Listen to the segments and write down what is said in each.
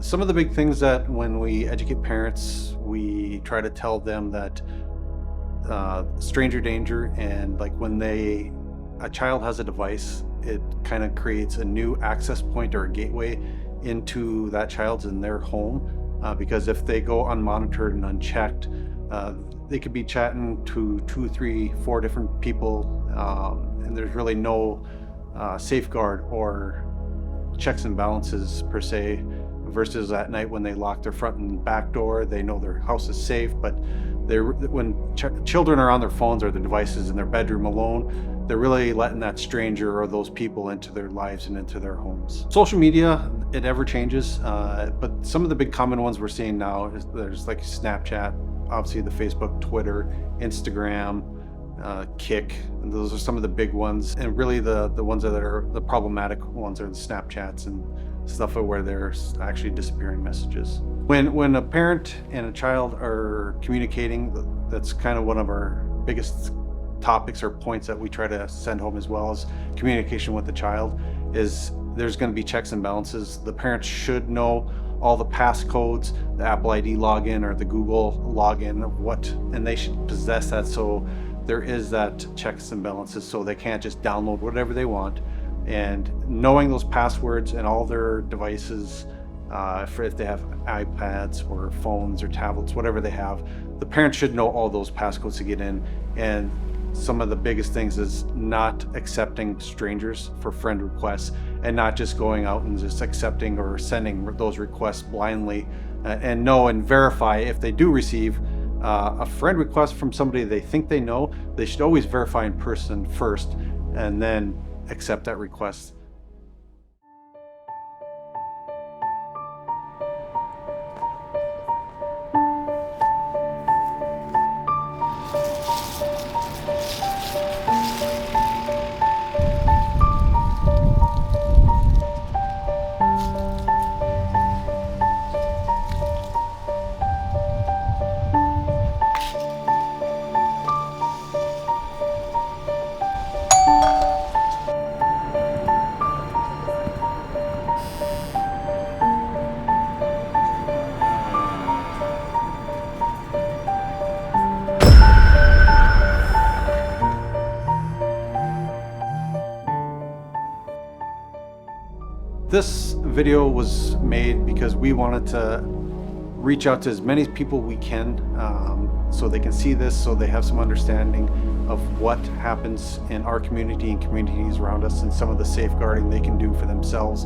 Some of the big things that when we educate parents, we try to tell them that stranger danger, and like when a child has a device, it kind of creates a new access point or a gateway into that child's in their home, because if they go unmonitored and unchecked, they could be chatting to 2, 3, 4 different people, and there's really no safeguard or checks and balances per se, versus at night when they lock their front and back door, they know their house is safe, but when children are on their phones or their devices in their bedroom alone, they're really letting that stranger or those people into their lives and into their homes. Social media, it ever changes, but some of the big common ones we're seeing now is there's like Snapchat, obviously the Facebook, Twitter, Instagram, Kick, and those are some of the big ones. And really the ones that are the problematic ones are the Snapchats and stuff where they're actually disappearing messages. When a parent and a child are communicating, that's kind of one of our biggest topics or points that we try to send home, as well as communication with the child, is there's going to be checks and balances. The parents should know all the passcodes, the Apple ID login or the Google login of what, and they should possess that, so there is that checks and balances, so they can't just download whatever they want. And knowing those passwords and all their devices, if they have iPads or phones or tablets, whatever they have, the parents should know all those passcodes to get in. And some of the biggest things is not accepting strangers for friend requests, and not just going out and just accepting or sending those requests blindly, and know and verify if they do receive a friend request from somebody they think they know. They should always verify in person first and then accept that request. This video was made because we wanted to reach out to as many people we can, so they can see this, so they have some understanding of what happens in our community and communities around us, and some of the safeguarding they can do for themselves.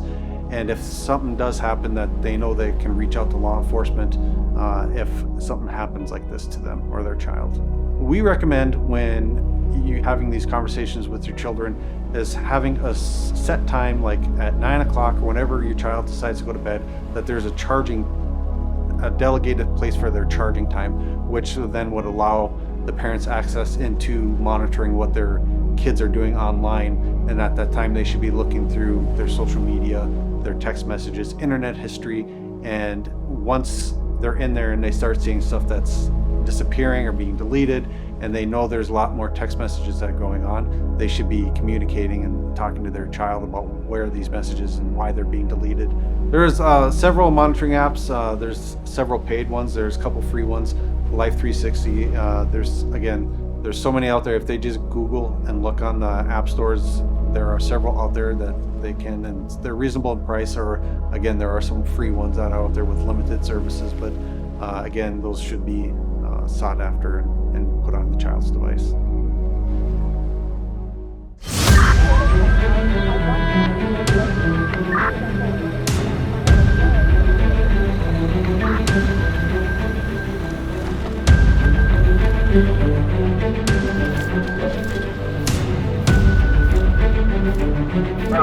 And if something does happen, that they know they can reach out to law enforcement if something happens like this to them or their child. We recommend, when you're having these conversations with your children, is having a set time, like at 9 o'clock or whenever your child decides to go to bed, that there's a delegated place for their charging time, which then would allow the parents access into monitoring what their kids are doing online. And at that time, they should be looking through their social media, their text messages, internet history. And once they're in there and they start seeing stuff that's disappearing or being deleted, and they know there's a lot more text messages that are going on, they should be communicating and talking to their child about where these messages and why they're being deleted. There's several monitoring apps. There's several paid ones. There's a couple free ones. Life 360. There's so many out there. If they just Google and look on the app stores, there are several out there that they can, and they're reasonable in price. Or again, there are some free ones that are out there with limited services, but again, those should be sought after and put on the child's device.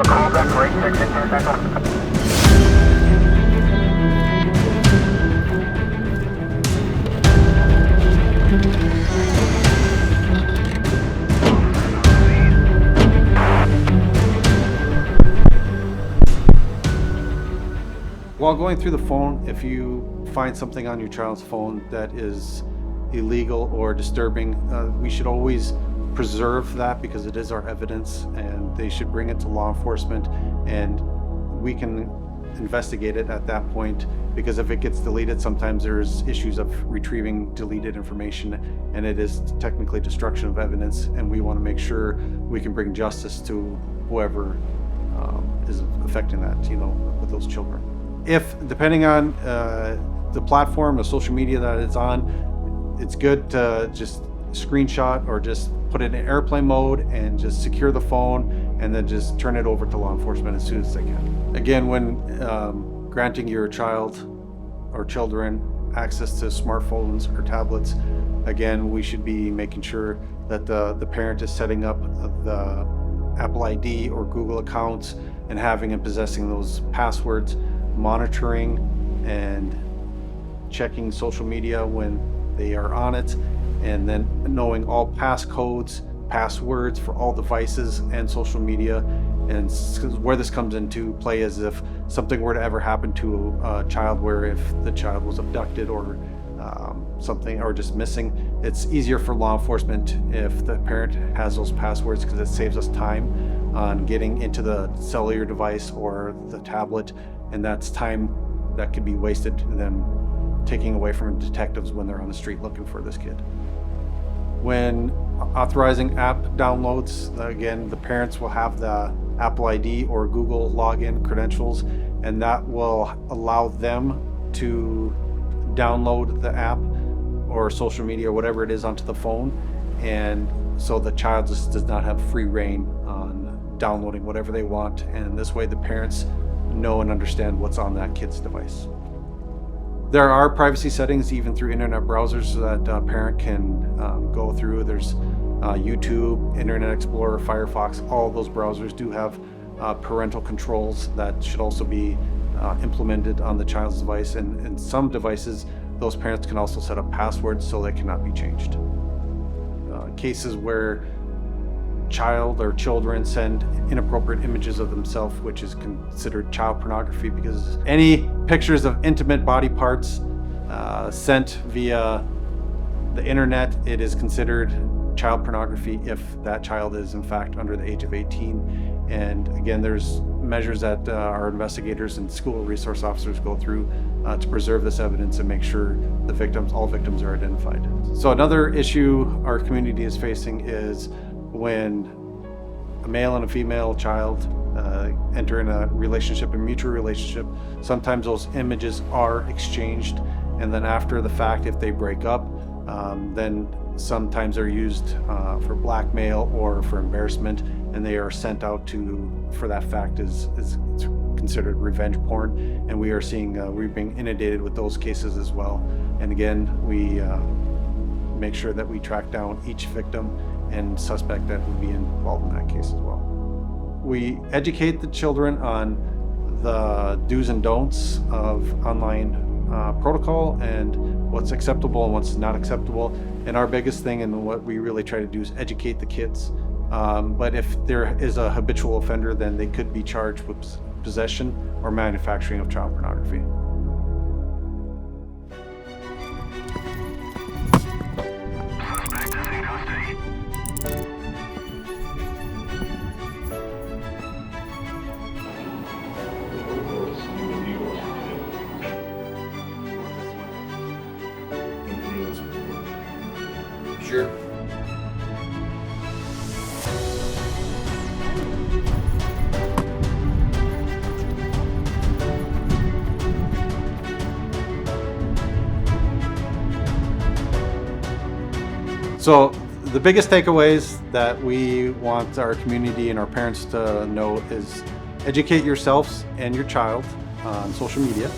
Call back for 8662. While going through the phone, if you find something on your child's phone that is illegal or disturbing, we should always preserve that, because it is our evidence, and they should bring it to law enforcement, and we can investigate it at that point because if it gets deleted, sometimes there's issues of retrieving deleted information, and it is technically destruction of evidence, and we want to make sure we can bring justice to whoever is affecting that, with those children. If, depending on the platform, the social media that it's on, it's good to just screenshot or just put it in airplane mode and just secure the phone, and then just turn it over to law enforcement as soon as they can. Again, when granting your child or children access to smartphones or tablets, again, we should be making sure that the parent is setting up the Apple ID or Google accounts and having and possessing those passwords, monitoring and checking social media when they are on it, and then knowing all passcodes, passwords for all devices and social media. And where this comes into play is if something were to ever happen to a child, where if the child was abducted or something, or just missing, it's easier for law enforcement if the parent has those passwords, because it saves us time on getting into the cellular device or the tablet, and that's time that could be wasted then taking away from detectives when they're on the street looking for this kid. When authorizing app downloads, again, the parents will have the Apple ID or Google login credentials, and that will allow them to download the app or social media or whatever it is onto the phone, and so the child just does not have free reign on downloading whatever they want, and this way the parents know and understand what's on that kid's device. There are privacy settings even through internet browsers so that a parent can go through. There's YouTube, Internet Explorer, Firefox. All of those browsers do have parental controls that should also be implemented on the child's device, and some devices those parents can also set up passwords so they cannot be changed. Cases where child or children send inappropriate images of themselves, which is considered child pornography, because any pictures of intimate body parts sent via the internet, it is considered child pornography if that child is in fact under the age of 18. And again, there's measures that our investigators and school resource officers go through to preserve this evidence and make sure all victims are identified. So another issue our community is facing is when a male and a female child enter in a relationship, a mutual relationship, sometimes those images are exchanged, and then after the fact, if they break up, then sometimes they're used for blackmail or for embarrassment, and they are sent out for that fact is considered revenge porn, and we are seeing we're being inundated with those cases as well. And again, we make sure that we track down each victim and suspect that would be involved in that case as well. We educate the children on the do's and don'ts of online protocol and what's acceptable and what's not acceptable. And our biggest thing and what we really try to do is educate the kids. But if there is a habitual offender, then they could be charged with possession or manufacturing of child pornography. Suspect is in custody. Sure. So the biggest takeaways that we want our community and our parents to know is educate yourselves and your child on social media.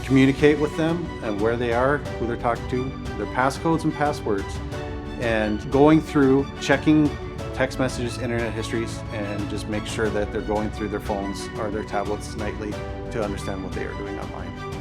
Communicate with them and where they are, who they're talking to, their passcodes and passwords, and going through, checking text messages, internet histories, and just make sure that they're going through their phones or their tablets nightly to understand what they are doing online.